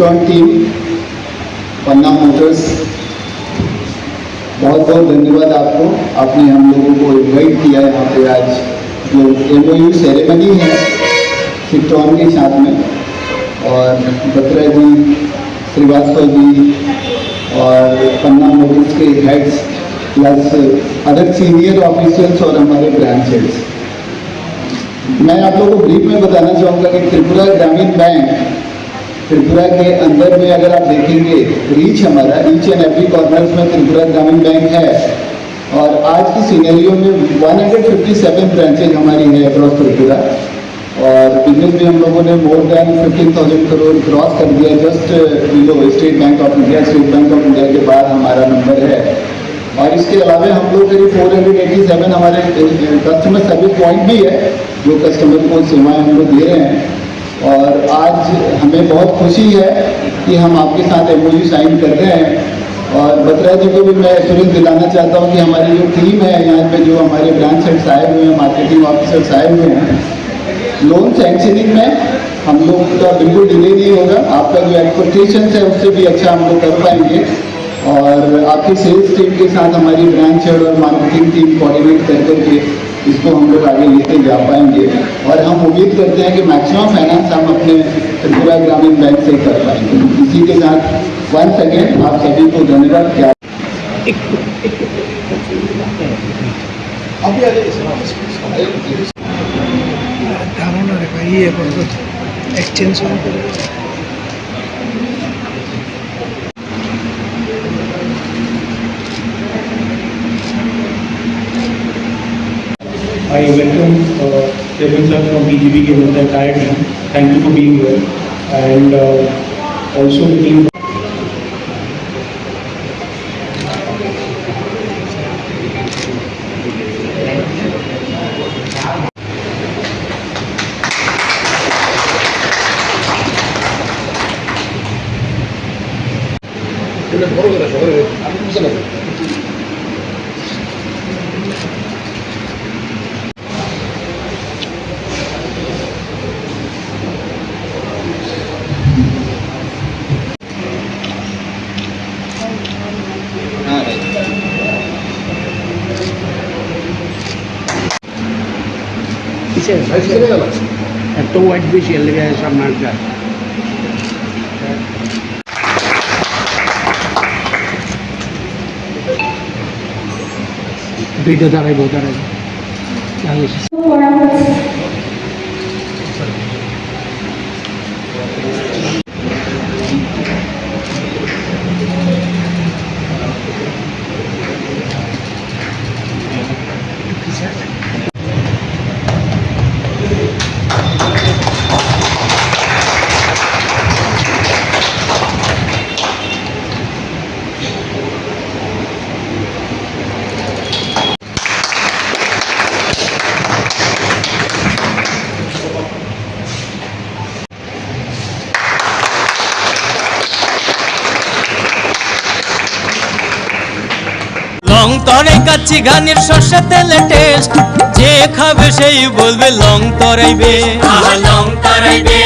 Citron team, पन्ना Motors, बहुत बहुत धन्यवाद आपको। आपने हम लोगों को इन्वाइट किया यहाँ पे आज जो MOU सेरेमनी है सिट्रॉन के साथ में, और बत्रा जी, श्रीवास्तव जी और पन्ना मोटर्स के heads plus other senior officers और हमारे ब्रांच हेड्स। मैं आप लोगों को ब्रीफ में बताना चाहूँगा कि त्रिपुरा ग्रामीण बैंक, त्रिपुरा के अंदर में अगर आप देखेंगे रीच हमारा ईच एंड एवरी कॉर्नर में त्रिपुरा ग्रामीण बैंक है, और आज की सिनेरियो में 157 ब्रांचेज हमारी है अक्रॉस त्रिपुरा, और बिजनेस में हम लोगों ने मोर देन 15,000 करोड़ क्रॉस कर दिया just below state bank of India. State bank of India के बाद हमारा नंबर है, और इसके अलावा हम लोग करीब 487 हमारे कस्टमर सर्विस पॉइंट भी है जो कस्टमर को सेवाएं हम लोग दे रहे हैं। और आज हमें बहुत खुशी है कि हम आपके साथ MOU साइन कर रहे हैं। और बत्रा जी को भी मैं एश्योरेंस दिलाना चाहता हूँ कि हमारी जो टीम है यहाँ पे, जो हमारे ब्रांच हेड्स आए हुए हैं, मार्केटिंग ऑफिसर्स आए हुए हैं, लोन सैंक्शनिंग में हम लोग का बिल्कुल डिले नहीं होगा। आपका जो एक्सपेक्टेशन है उससे भी अच्छा हम लोग कर पाएंगे, और आपकी सेल्स टीम के साथ हमारी ब्रांच हेड और मार्केटिंग टीम कोऑर्डिनेट करके इसको हम लोग आगे लेते जा पाएंगे। और हम उम्मीद करते हैं कि मैक्सिमम फाइनेंस हम अपने त्रिपुरा ग्रामीण बैंक से कर पाएंगे। इसी के साथ वंस अगेन आप सभी को धन्यवाद। क्या धारणा ये exchange I welcome Chairman sir from BGB and the entire team. Thank you for being here, and also the team. এত ওয়াইট বেশি লেগে সামনে দুইটা দাঁড়াইব লং তরাই কাচ্চি ঘানির সর্ষে তেলে টেস্ট, যে খাবে সেই বলবে লং তরাইবে, লং তরাইবে।